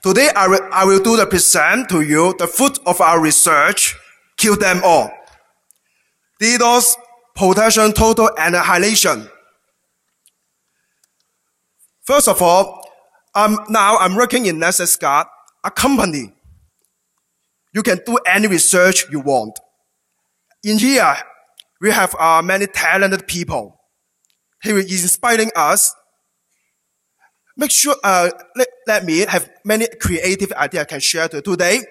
Today, I will do the present to you the fruit of our research, kill them all. DDoS protection total annihilation. First of all, now I'm working in NetSecGuard, a company. You can do any research you want. In here, we have many talented people. He is inspiring us. Make sure, let me have many creative ideas I can share today.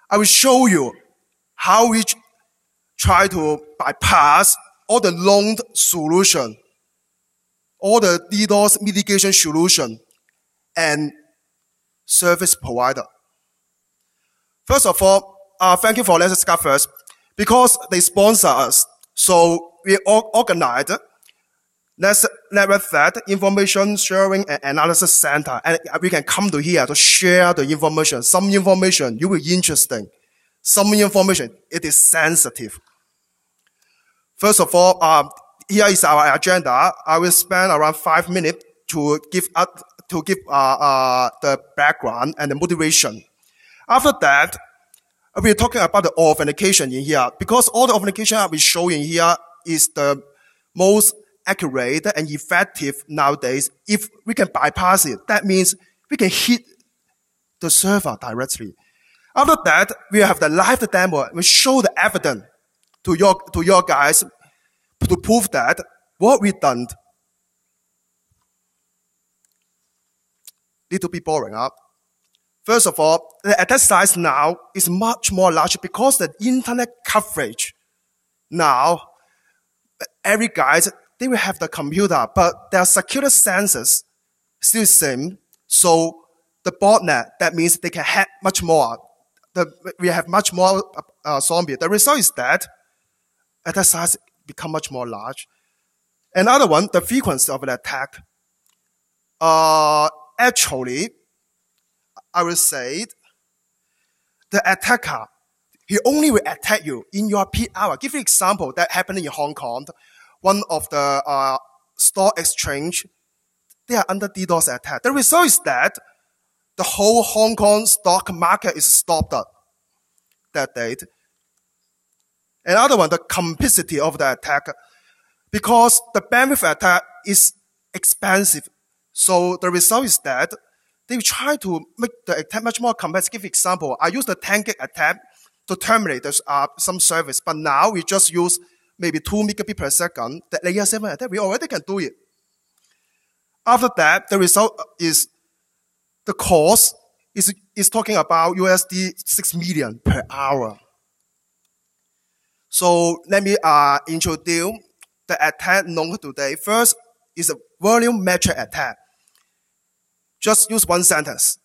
I will show you how we try to bypass all the long solution, all the DDoS mitigation solution, and service provider. First of all, thank you for NetSecGuard first, because they sponsor us. So we organized Network Threat Information Sharing and Analysis Center, and we can come to here to share the information. Some information you will be interesting. Some information it is sensitive. First of all, here is our agenda. I will spend around 5 minutes to give the background and the motivation. After that, we're talking about the authentication in here, because all the authentication I'll be showing here is the most accurate and effective nowadays. If we can bypass it, that means we can hit the server directly. After that, we have the live demo. We show the evidence to your guys to prove that what we done. Little bit boring, huh? First of all, the attack size now is much more large because the internet coverage. Now, every guys, they will have the computer, but their security sensors still the same. So the botnet, that means they can hack much more. We have much more zombie. The result is that attack size become much more large. Another one, the frequency of the attack. Actually, I will say the attacker, he only will attack you in your peak hour. Give you an example that happened in Hong Kong. One of the stock exchange, they are under DDoS attack. The result is that the whole Hong Kong stock market is stopped that date. Another one, the complexity of the attack, because the bandwidth attack is expensive. So the result is that they try to make the attack much more complex. Give example, I use the 10 gig attack to terminate some service, but now we just use maybe 2 megabits per second. The layer 7 attack, we already can do it. After that, the result is the cost is talking about USD 6 million per hour. So let me introduce the attack known today. First is a volume metric attack. Just use one sentence.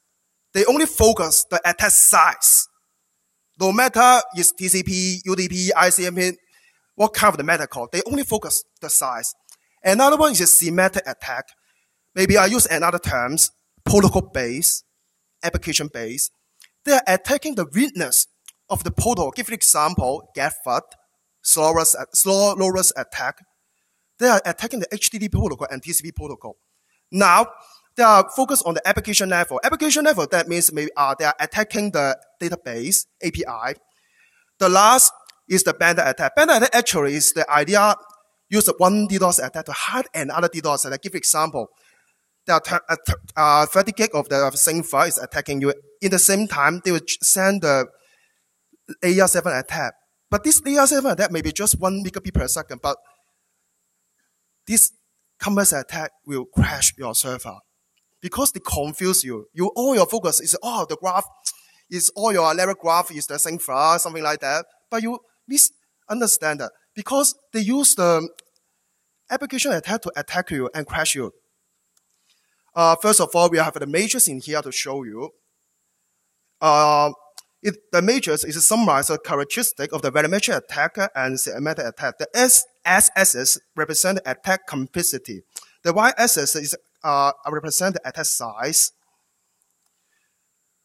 They only focus the attack size. No matter is TCP, UDP, ICMP, what kind of the meta code, they only focus the size. Another one is a semantic attack. Maybe I use another terms, protocol-based, application-based. They are attacking the weakness of the protocol. Give an example, GetFUD, slowest attack. They are attacking the HTTP protocol and TCP protocol. Now, they are focused on the application level. Application level, that means maybe they are attacking the database, API. The last is the bandit attack. Bandit attack actually is the idea, use one DDoS attack to hide another DDoS attack. Give example. There are 30 gig of the same file is attacking you. In the same time, they will send the layer 7 attack. But this layer 7 attack may be just 1 megabit per second, but this complex attack will crash your server because they confuse you. All your focus is, the graph is all your level graph is the same file, something like that. But you misunderstand that because they use the application attack to attack you and crash you. First of all, we have the measures in here to show you. The measures is a summarized characteristic of the volumetric attack and semantic attack. The S-axis represent the attack complexity. The Y-axis is represent the attack size.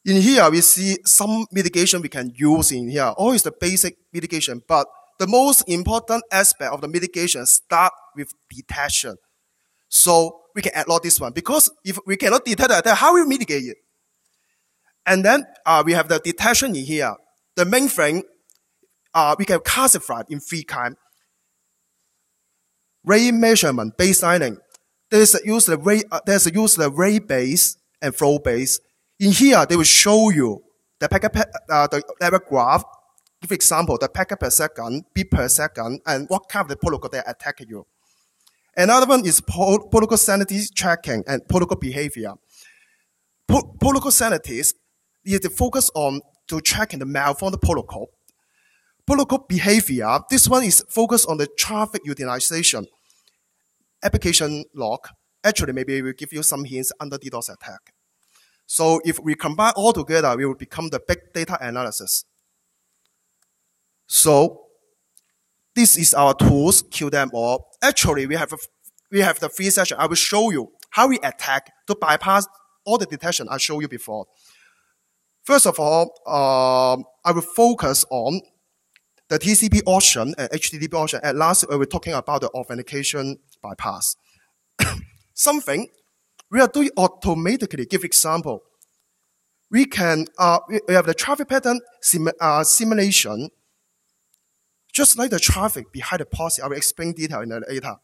In here, we see some mitigation we can use in here. All is the basic mitigation, but the most important aspect of the mitigation start with detection. So we can add this one because if we cannot detect the attack, how will we mitigate it? And then we have the detection in here. The main thing, we can classify in 3 kinds. Rate measurement, baselining. There's a use the rate base and flow base. In here, they will show you the packet, the level graph. Give example, the packet per second, bit per second, and what kind of the protocol they attack you. Another one is protocol sanity tracking and protocol behavior. Protocol sanity is the focus on to tracking the malformed protocol. Protocol behavior, this one is focused on the traffic utilization. Application log, actually maybe we will give you some hints under DDoS attack. So if we combine all together, we will become the big data analysis. So this is our tools, kill them all. Actually, we have the 3 sessions. I will show you how we attack to bypass all the detection I showed you before. First of all, I will focus on the TCP option and HTTP option. At last, we're talking about the authentication bypass. Something we are doing automatically. Give example. We can we have the traffic pattern simulation, just like the traffic behind the policy. I will explain detail in the later.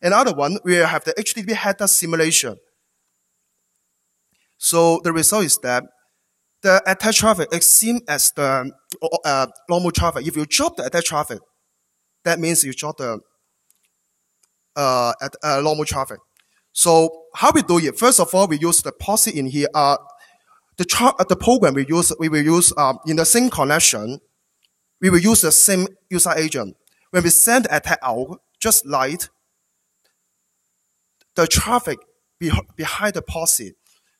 Another one, we have the HTTP header simulation. So the result is that the attack traffic is same as the normal traffic. If you drop the attack traffic, that means you drop the normal traffic. So how we do it? First of all, we use the policy in here. The program we will use in the same connection. We will use the same user agent. When we send the attack out, just like the traffic behind the policy.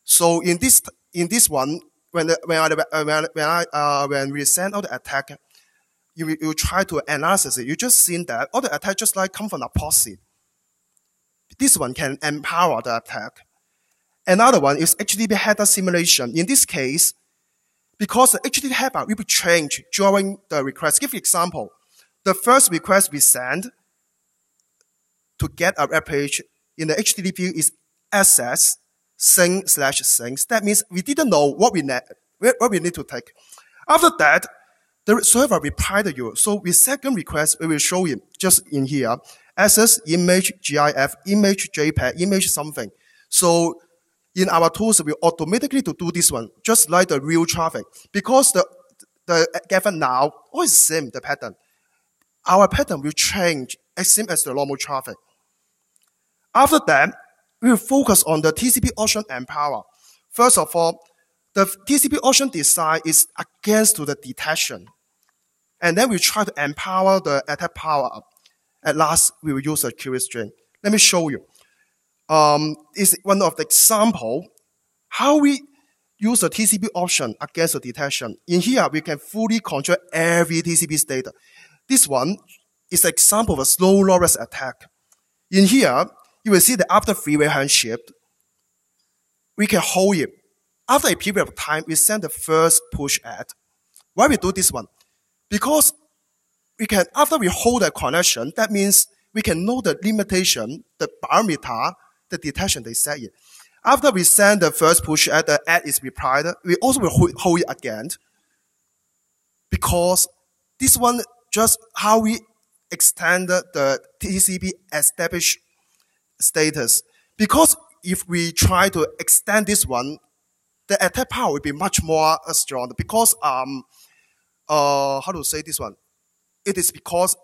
So in this one, when we send out the attack, you try to analyze it. You just seen that all the attack just like come from a policy. This one can empower the attack. Another one is HTTP header simulation. In this case, because the HTTP header will be changed during the request. Give example. The first request we send to get a web page in the HTTP is access sing/sing. That means we didn't know what we need to take. After that, the server replied to you. So with second request, we will show you just in here. Access image GIF, image JPEG, image something. So in our tools, we automatically to do this one, just like the real traffic. Because the given now, all is the same, the pattern. Our pattern will change as same as the normal traffic. After that, we will focus on the TCP option and power. First of all, the TCP option design is against to the detection. And then we try to empower the attack power up. At last, we will use a query string. Let me show you. Is one of the example how we use the TCP option against the detection. In here, we can fully control every TCP state. This one is an example of a slow loris attack. In here, you will see that after three-way handshake, we can hold it. After a period of time, we send the first push ad. Why we do this one? Because we can, after we hold a connection, that means we can know the limitation, the parameter, the detection they set it. After we send the first push ad, the ad is replied, we also will hold it again. Because this one, just how we extend the TCP established status. Because if we try to extend this one, the attack power will be much more strong. Because, how to say this one? It is because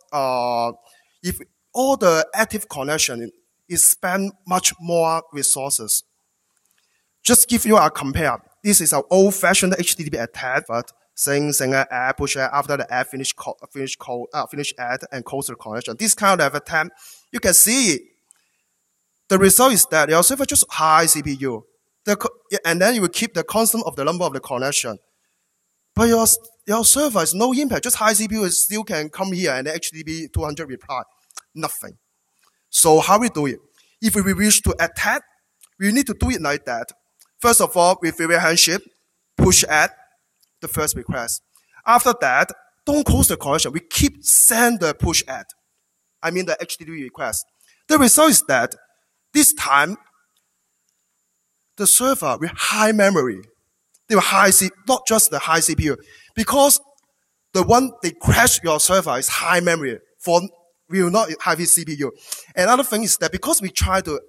if all the active connection is spend much more resources. Just give you a compare. This is an old-fashioned HTTP attack, but sing ad, push ad, after the ad finish ad and close the connection. This kind of attack, you can see the result is that your server just high CPU. And then you will keep the constant of the number of the connection. But your server is no impact, just high CPU still can come here and HTTP 200 reply. Nothing. So how we do it? If we wish to attack, we need to do it like that. First of all, with three-way handshake, push ad the first request. After that, don't close the connection. We keep send the push ad. I mean the HTTP request. The result is that this time, the server with high memory, They were not just the high CPU, because the one they crash your server is high memory will not have his CPU. Another thing is that because we try to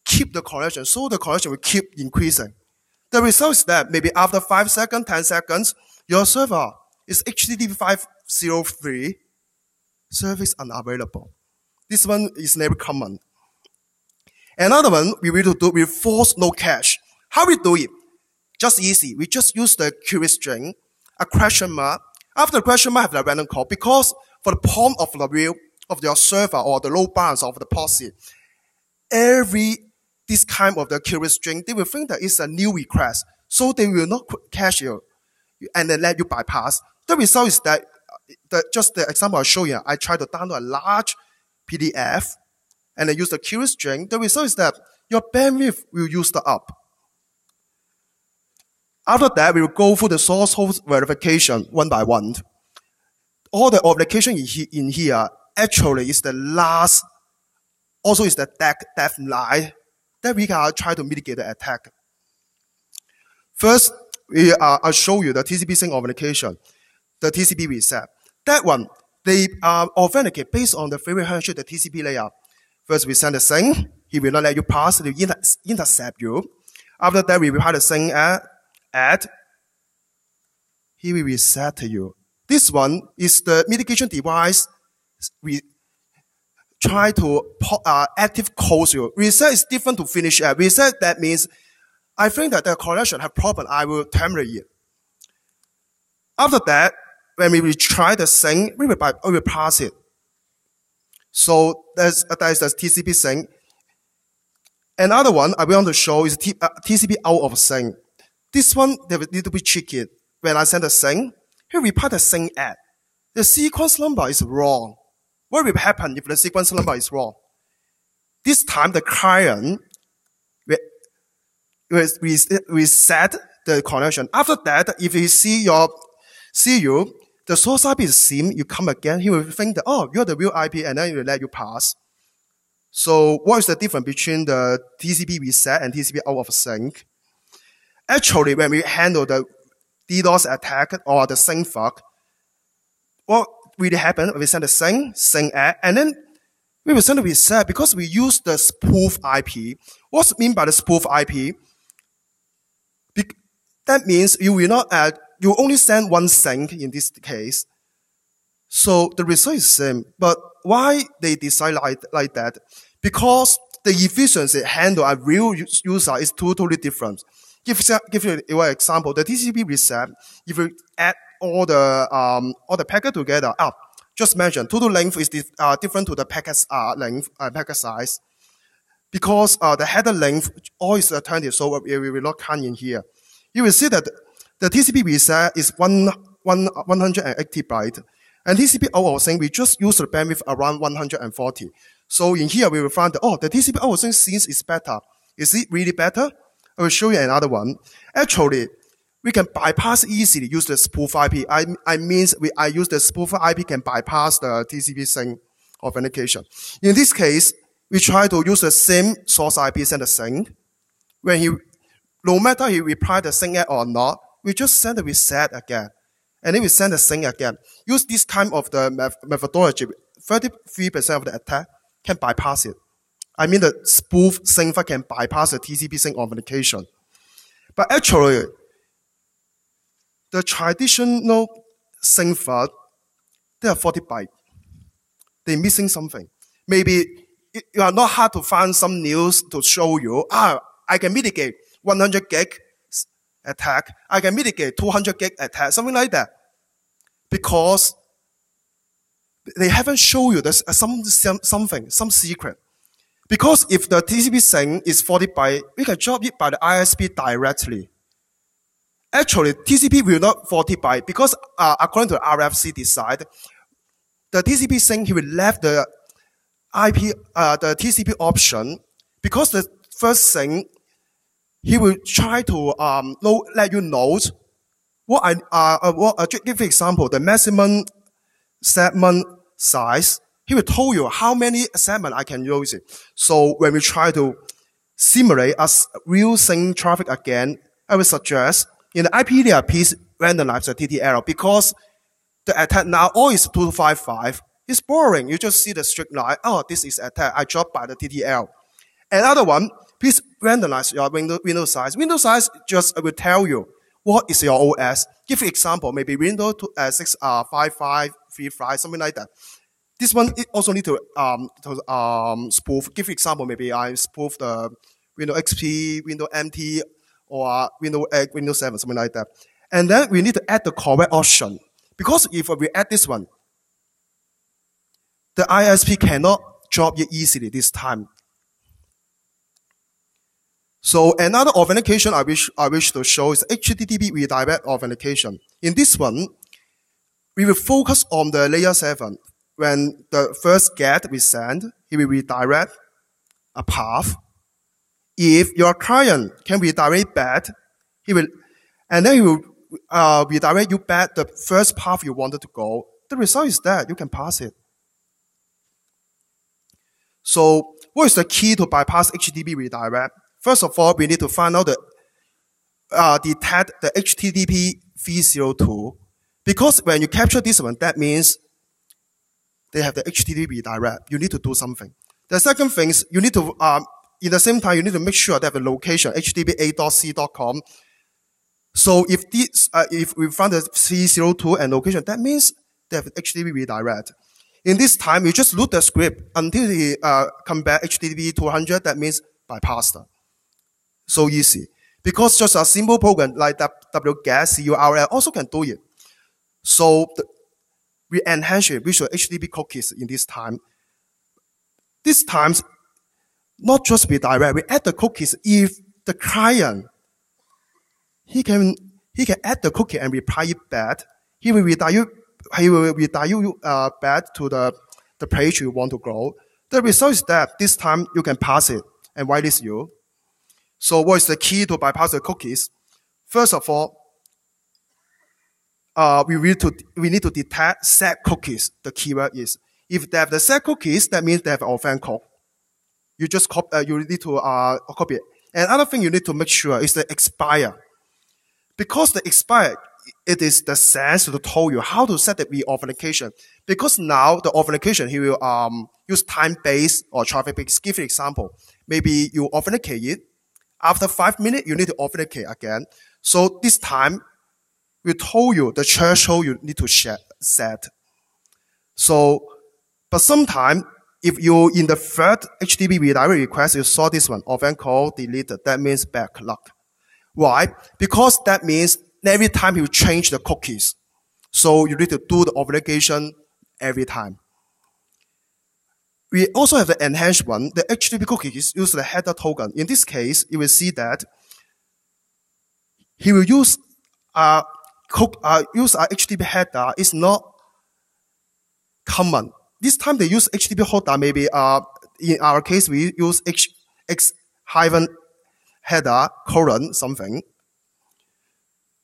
keep the connection, so the connection will keep increasing. The result is that maybe after 5 seconds, 10 seconds, your server is HTTP 503, service unavailable. This one is never common. Another one we will do with force no cache. How we do it? Just easy. We just use the query string, a question mark. After the question mark, have the random call, because for the point of the view of your server or the load balance of the policy, this kind of the query string, they will think that it's a new request, so they will not cache you and then let you bypass. The result is that, just the example I show you, I try to download a large PDF and then use the query string. The result is that your bandwidth will use up. After that, we will go through the source host verification one by one. All the authentication in here actually is the last, also is the death line that we can try to mitigate the attack. First, I'll show you the TCP sync authentication, the TCP reset. That one, they authenticate based on the favorite handshake, the TCP layer. First, we send the sync. He will not let you pass. He will intercept you. After that, we reply the sync add. He will reset to you. This one is the mitigation device. We try to active close you. Reset is different to finish add. Reset, that means I think that the connection have problem, I will terminate it. After that, when we retry the sync, we will pass it. So that is the TCP sync. Another one I want to show is TCP out of sync. This one, they will need to be tricky. When I send a sync, he will reply the sync add. The sequence number is wrong. What will happen if the sequence number is wrong? This time, the client will reset the connection. After that, if he see you, the source IP is same, you come again, he will think that, oh, you're the real IP, and then he will let you pass. So what is the difference between the TCP reset and TCP out of sync? Actually, when we handle the DDoS attack or the sync fuck, what really happened? We send the sync add, and then we will send the reset because we use the spoof IP. What's mean by the spoof IP? That means you will not add, you only send one sync in this case. So the result is same. But why they decide like that? Because the efficiency handle a real user is totally different. Give you an example. The TCP reset, if you add all the packet together, just mention total length is different to the packet length, packet size, because the header length always is 20, so we will not count in here. You will see that the TCP reset is 180 byte, and TCP out of sync we just use the bandwidth around 140. So in here we will find that the TCP out of sync seems is better. Is it really better? I will show you another one. Actually, we can bypass easily use the spoof IP. I use the spoof IP can bypass the TCP sync authentication. In this case, we try to use the same source IP send the sync. When no matter he reply the sync or not, we just send the reset again. And then we send the sync again. Use this kind of the methodology. 33% of the attack can bypass it. I mean the spoof sync can bypass the TCP sync authentication. But actually, the traditional sync they are 40 bytes. They're missing something. Maybe you are not hard to find some news to show you, I can mitigate 100 gig attack. I can mitigate 200 gig attack, something like that. Because they haven't shown you this, some secret. Because if the TCP sync is 40 byte, we can drop it by the ISP directly. Actually, TCP will not 40 byte because according to the RFC decide, the TCP sync, he will left the the TCP option because the first sync, he will try to let you know give example, the maximum segment size. He will tell you how many segments I can use it. So when we try to simulate as real sync traffic again, I will suggest In the IP layer, please randomize the TTL because the attack now all is 255. It's boring. You just see the strict line. Oh, this is attack. I dropped by the TTL. Another one, please randomize your window size. Window size just will tell you what is your OS. Give example, maybe Windows 5535, something like that. This one it also need to spoof. Give example, maybe I spoof the Windows XP, Windows MT, or Windows 8, Windows 7, something like that. And then we need to add the correct option. Because if we add this one, the ISP cannot drop it easily this time. So another authentication I wish to show is HTTP redirect authentication. In this one, we will focus on the layer 7. When the first GET we send, it will redirect a path. If your client can redirect back, he will redirect you back the first path you wanted to go. The result is that you can pass it. So what is the key to bypass HTTP redirect? First of all, we need to find out detect the HTTP 302. Because when you capture this one, that means they have the HTTP redirect. You need to do something. The second thing is you need to, in the same time, you need to make sure they have a location, http://a.c.com. So if we find the 302 and location, that means they have HTTP redirect. In this time, you just load the script until they come back HTTP 200, that means bypassed. So easy. Because just a simple program like wget curl also can do it. So we enhance it with HTTP cookies in this time. This time, not just redirect, we add the cookies. If the client, he can add the cookie and reply it back. He will redirect you back to the page you want to go. The result is that this time you can pass it and whitelist you. So what is the key to bypass the cookies? First of all, we need to detect set cookies. The keyword is if they have the set cookies, that means they have offend code. You just you need to copy it. Another thing you need to make sure is the expire. Because the expire, it is the sense to tell you how to set the re-authentication. Because now the authentication, he will use time-based or traffic-based. Give an example. Maybe you authenticate it. After 5 minutes, you need to authenticate again. So this time, we told you the threshold you need to set. So, but sometimes, if you in the third HTTP redirect request, you saw this one, offend code deleted, that means backlog. Why? Because that means every time you change the cookies. So you need to do the authentication every time. We also have the enhanced one. The HTTP cookies use the header token. In this case, you will see that he will use a HTTP header is not common. This time they use HTTP header. Maybe in our case we use x-header colon something.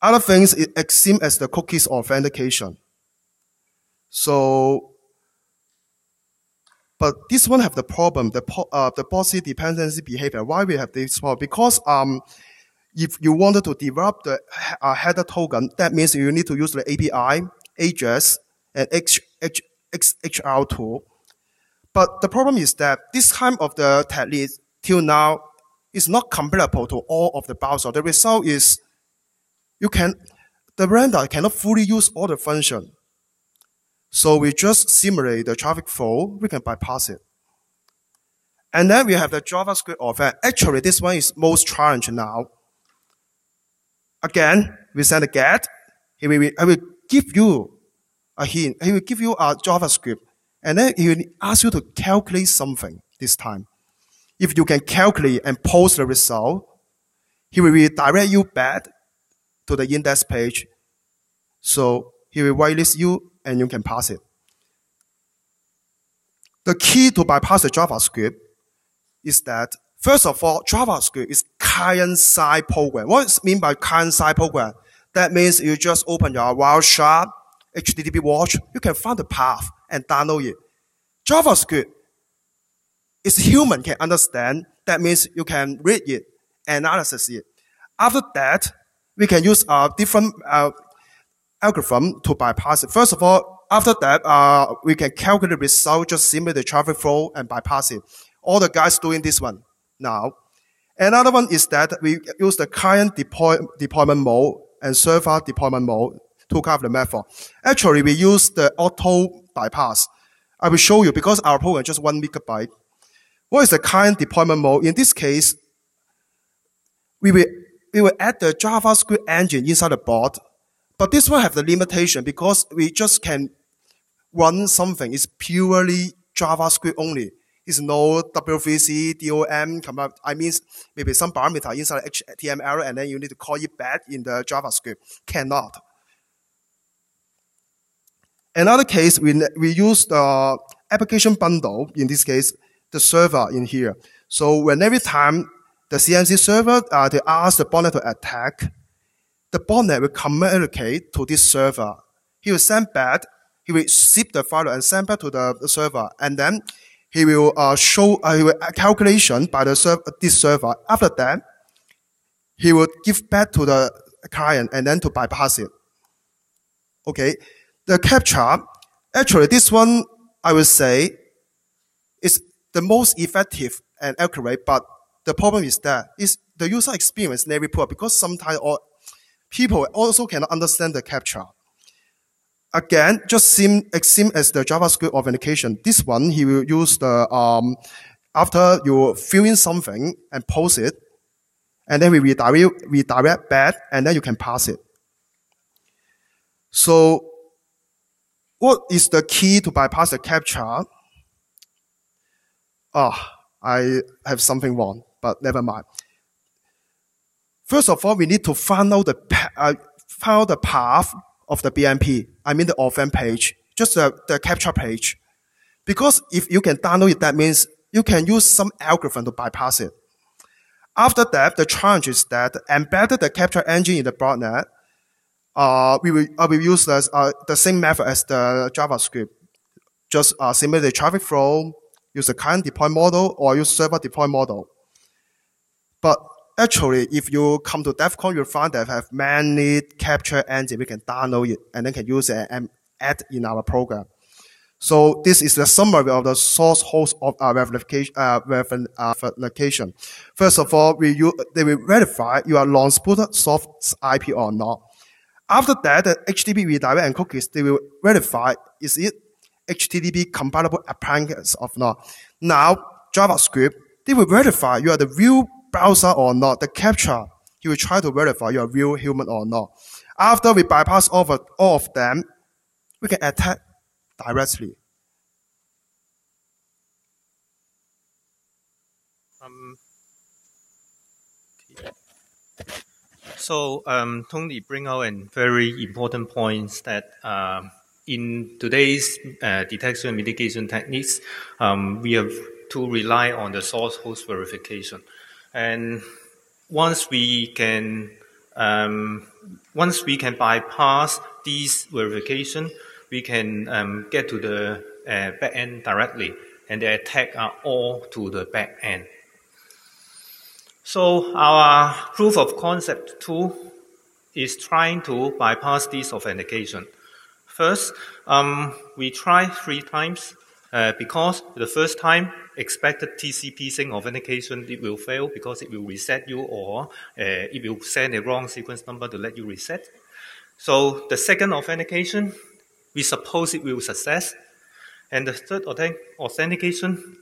Other things it seem as the cookies authentication. So, but this one have the problem, the policy dependency behavior. Why we have this problem? Because if you wanted to develop the header token, that means you need to use the API, address, and XHR tool. But the problem is that this kind of the technique till now is not comparable to all of the browser. The result is the render cannot fully use all the function. So we just simulate the traffic flow, we can bypass it. And then we have the JavaScript offend. Actually, this one is most challenging now. Again, we send a GET. I will give you a hint. He will give you a JavaScript. And then he will ask you to calculate something this time. If you can calculate and post the result, he will redirect you back to the index page. So he will whitelist you and you can pass it. The key to bypass the JavaScript is that, first of all, JavaScript is client-side program. What does it mean by client-side program? That means you just open your Wireshark, HTTP watch, you can find the path and download it. JavaScript is human can understand. That means you can read it, analyze it. After that, we can use a different algorithm to bypass it. First of all, after that, we can calculate the result, just simulate the traffic flow and bypass it. All the guys doing this one now. Another one is that we use the client deployment mode and server deployment mode to cover the method. Actually, we use the auto bypass. I will show you because our program is just 1 megabyte. What is the client deployment mode? In this case, we will add the JavaScript engine inside the board, but this one have the limitation because we just can run something. It's purely JavaScript only. It's no W3C, DOM, I mean, maybe some parameter inside HTML and then you need to call it back in the JavaScript. Cannot. Another case, we use the application bundle, in this case, the server in here. So when every time the CMC server, they ask the botnet to attack, the botnet will communicate to this server. He will send back, he will zip the file and send back to the server, and then he will show a calculation by this server. After that, he will give back to the client and then to bypass it. Okay. The captcha, actually this one, I would say, is the most effective and accurate, but the problem is that the user experience very poor because sometimes people also cannot understand the captcha. Again, just same as the JavaScript authentication. This one, he will use the, after you fill in something and post it, and then we redirect back, and then you can pass it. So, what is the key to bypass the captcha? I have something wrong, but never mind. First of all, we need to find out the path of the BMP. I mean the offend page, just the captcha page. Because if you can download it, that means you can use some algorithm to bypass it. After that, the challenge is that embedded the captcha engine in the botnet, we will use the same method as the JavaScript. Just simulate the traffic flow, use the client deploy model, or use server deploy model. But actually, if you come to Defcon, you'll find that we have many captcha engines. We can download it and then can use it and add in our program. So this is the summary of the source host of our verification. First of all, they will verify your long-spooted source IP or not. After that, the HTTP redirect and cookies, they will verify is it HTTP compatible appliance or not. Now, JavaScript, they will verify you are the real browser or not. The captcha, he will try to verify you are real human or not. After we bypass all of them, we can attack directly. So Tony bring out a very important point that in today's detection and mitigation techniques, we have to rely on the source host verification. And once we can bypass these verification, we can get to the back end directly, and the attack are all to the back end. So our proof of concept tool is trying to bypass this authentication. First, we try 3 times because the first time expected TCP sync authentication, it will fail because it will reset you or it will send a wrong sequence number to let you reset. So the second authentication, we suppose it will success. And the third authentication,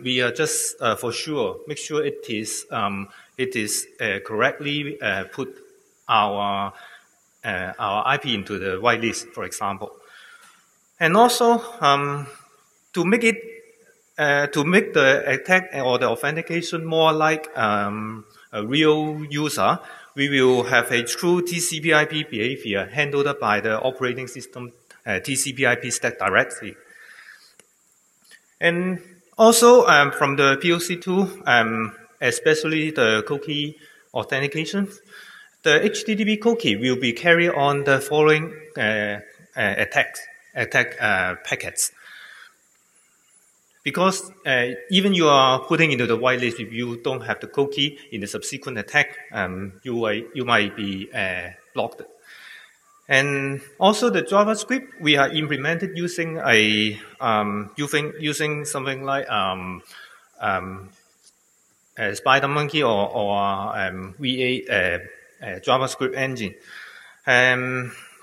we are just for sure make sure it is correctly put our IP into the whitelist, for example. And also to make the attack or the authentication more like a real user, we will have a true TCP/IP behavior handled by the operating system TCP/IP stack directly. And also from the POC tool, especially the cookie authentication, the HTTP cookie will be carried on the following attack packets. because even you are putting into the whitelist, if you don't have the cookie in the subsequent attack, you might be blocked. And also the JavaScript we are implemented using a using something like a Spider Monkey or V8 JavaScript engine.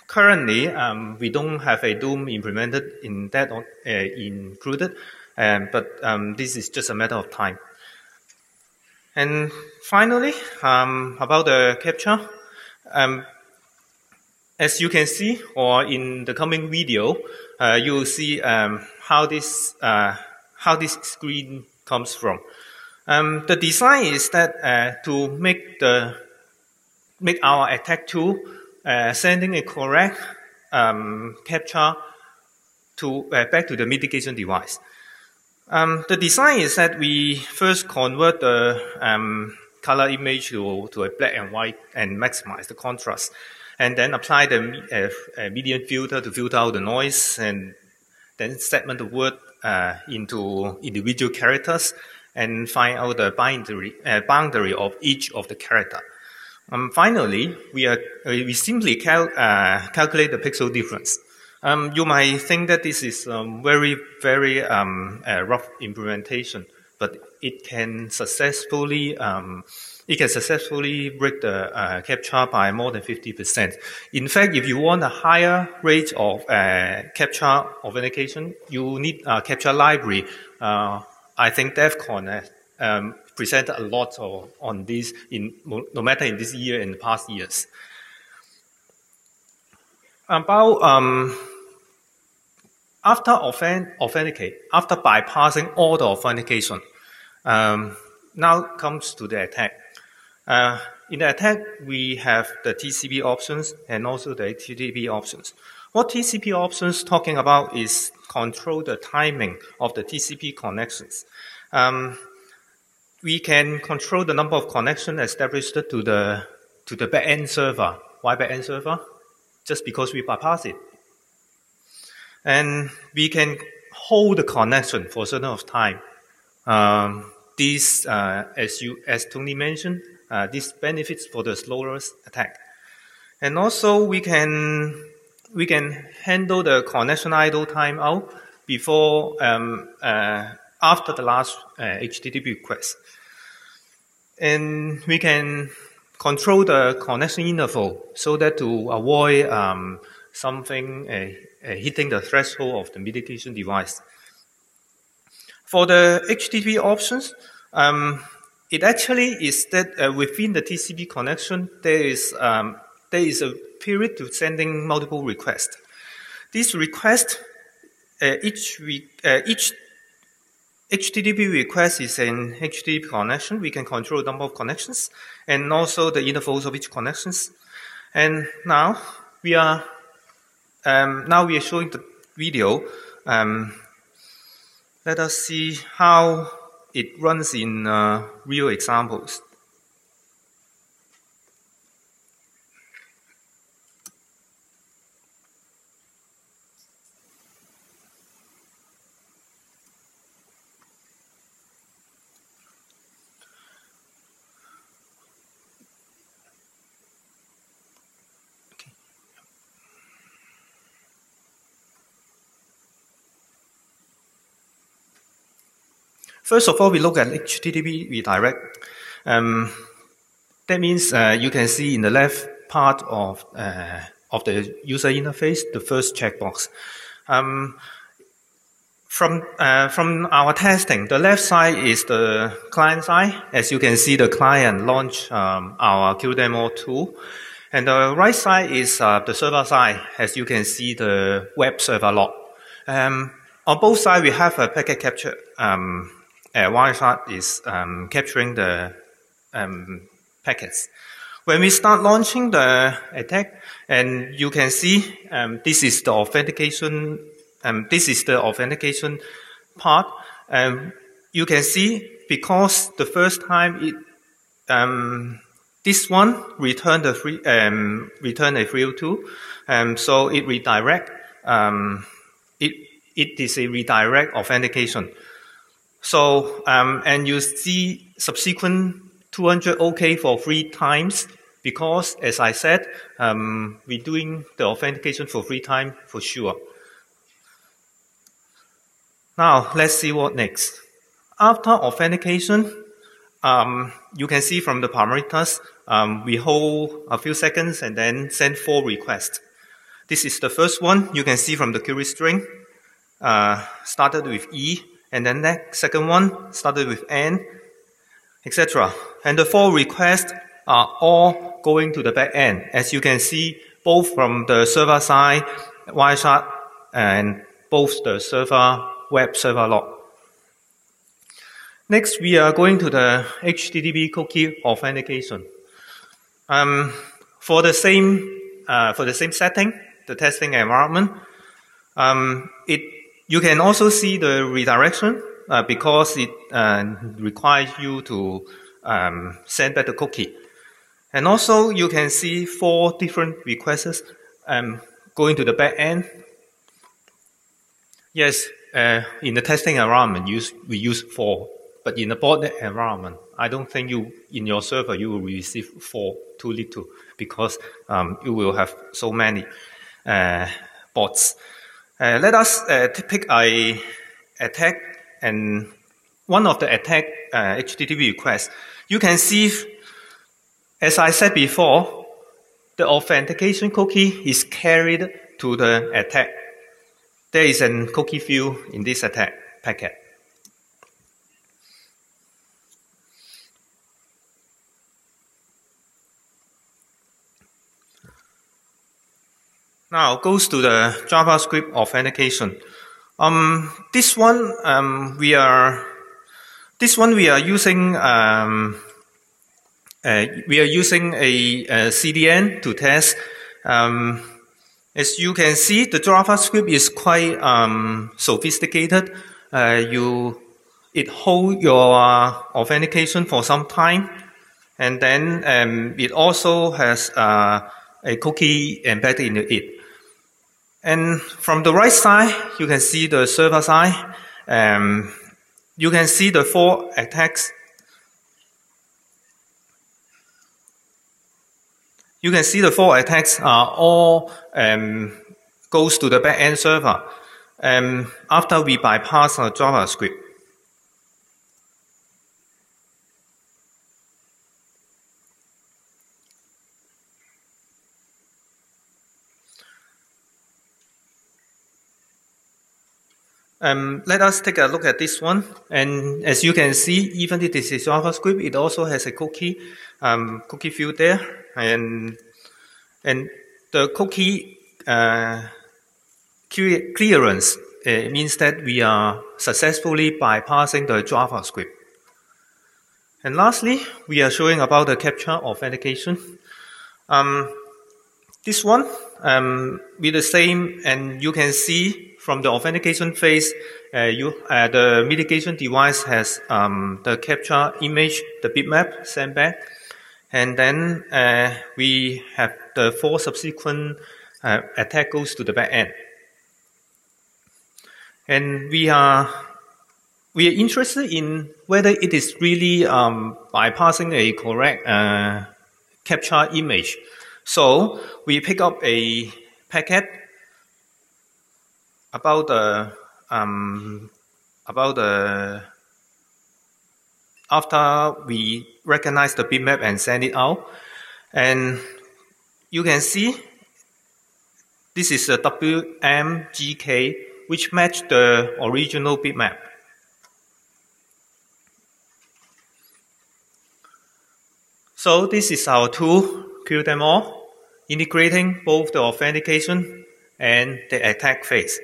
Currently, we don't have a Doom implemented in that included, but this is just a matter of time. And finally, about the captcha, as you can see, or in the coming video, you will see how this screen comes from. The design is that to make our attack tool sending a correct captcha back to the mitigation device. The design is that we first convert the color image to a black and white and maximize the contrast, and then apply the median filter to filter out the noise, and then segment the word into individual characters and find out the boundary of each of the character. Finally, we simply calculate the pixel difference. You might think that this is very rough implementation, but it can successfully break the captcha by more than 50%. In fact, if you want a higher rate of captcha authentication, you need a captcha library. I think Defcon presented a lot on this, no matter in this year and the past years. About after bypassing all the authentication, now comes to the attack. In the attack, we have the TCP options and also the HTTP options. What TCP options talking about is control the timing of the TCP connections. We can control the number of connections established to the backend server. Why backend server? Just because we bypass it. And we can hold the connection for a certain of time. This, as Tony mentioned, this benefits for the slowest attack. And also we can handle the connection idle timeout before after the last HTTP request. And we can control the connection interval so that to avoid something hitting the threshold of the mitigation device. For the HTTP options, it actually is that within the TCP connection, there is a period to sending multiple requests. This request, each HTTP request is an HTTP connection. We can control the number of connections and also the intervals of each connections. And now we are showing the video. Let us see how it runs in real examples. First of all, we look at HTTP redirect. That means you can see in the left part of the user interface, the first checkbox. From our testing, the left side is the client side. As you can see, the client launched our QDemo tool. And the right side is the server side. As you can see, the web server log. On both sides, we have a packet capture. Wireshark is capturing the packets. When we start launching the attack, and you can see this is the authentication. This is the authentication part. You can see because the first time it this one returned a free return a 302, so it redirect. It is a redirect authentication. So, and you see subsequent 200 OK for 3 times because, as I said, we're doing the authentication for 3 times for sure. Now, let's see what next. After authentication, you can see from the parameters, we hold a few seconds and then send 4 requests. This is the first one. You can see from the query string, started with E, and then the second one started with N, etc. And the 4 requests are all going to the back end, as you can see, both from the server side, Wireshark, and both the server web server log. Next, we are going to the HTTP cookie authentication. For the same setting, the testing environment, you can also see the redirection because it requires you to send back the cookie. And also, you can see 4 different requests going to the back end. Yes, in the testing environment, we use 4. But in a botnet environment, I don't think in your server you will receive 4, too little, because you will have so many bots. Let us pick a attack, and one of the attack HTTP requests. You can see, as I said before, the authentication cookie is carried to the attack. There is a cookie field in this attack packet. Now goes to the JavaScript authentication. This one we are using a CDN to test. As you can see, the JavaScript is quite sophisticated. It holds your authentication for some time, and then it also has a cookie embedded in it. And from the right side, you can see the server side. You can see the 4 attacks. You can see the 4 attacks are all goes to the backend server after we bypass our JavaScript. Let us take a look at this one. And as you can see, even if this is JavaScript, it also has a cookie field there. And the cookie clearance means that we are successfully bypassing the JavaScript. And lastly, we are showing about the captcha authentication. This one with the same, and you can see from the authentication phase, the mitigation device has the captcha image, the bitmap sent back, and then we have the 4 subsequent attack goes to the back end. And we are interested in whether it is really bypassing a correct captcha image. So we pick up a packet about after we recognize the bitmap and send it out, and you can see this is a WMGK which match the original bitmap. So this is our tool, kill them all, integrating both the authentication and the attack phase.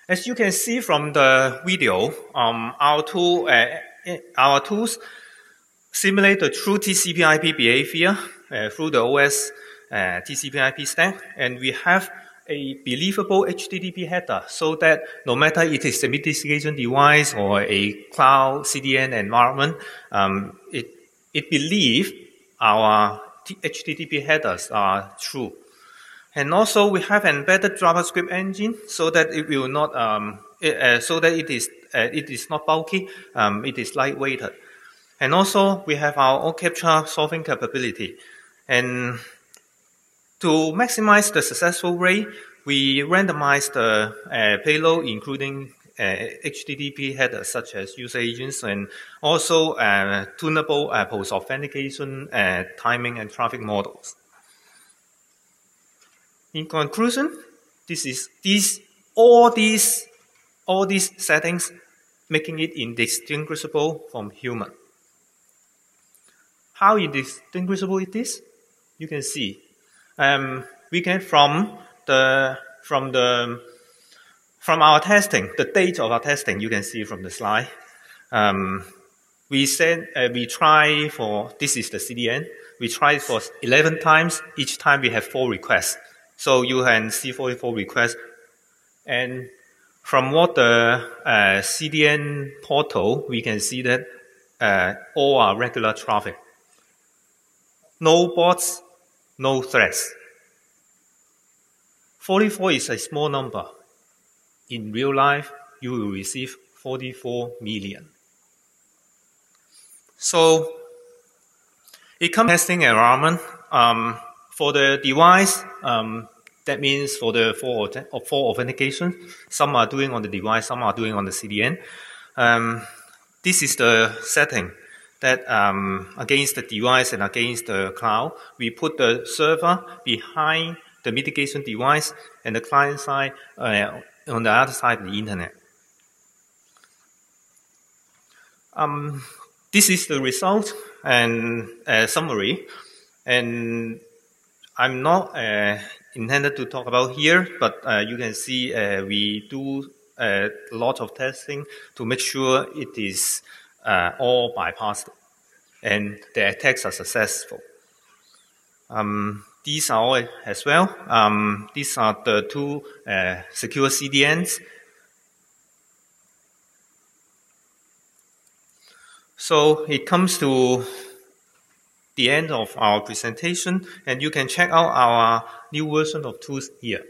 As you can see from the video, our tools simulate the true TCP/IP behavior through the OS TCP/IP stack, and we have a believable HTTP header so that no matter it is a mitigation device or a cloud CDN environment, it believes our HTTP headers are true. And also we have embedded JavaScript engine so that it will not, it is not bulky, it is lightweighted. And also we have our OCaptcha solving capability. And to maximize the successful rate, we randomize the payload, including HTTP headers such as user agents, and also tunable post-authentication, timing, and traffic models. In conclusion, all these settings making it indistinguishable from human. How indistinguishable it is? You can see. We get from our testing, the date of our testing, you can see from the slide. We try for, this is the CDN, we tried for 11 times, each time we have 4 requests. So you can see 44 requests. And from what the CDN portal, we can see that all are regular traffic. No bots, no threats. 44 is a small number. In real life, you will receive 44 million. So, it comes testing environment. For the device, that means for the four authentication, some are doing on the device, some are doing on the CDN. This is the setting that against the device and against the cloud, we put the server behind the mitigation device and the client side on the other side of the internet. This is the result and summary, and I'm not intended to talk about here, but you can see we do a lot of testing to make sure it is all bypassed and the attacks are successful. These are all as well. These are the 2 secure CDNs. So it comes to the end of our presentation, and you can check out our new version of tools here.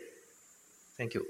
Thank you.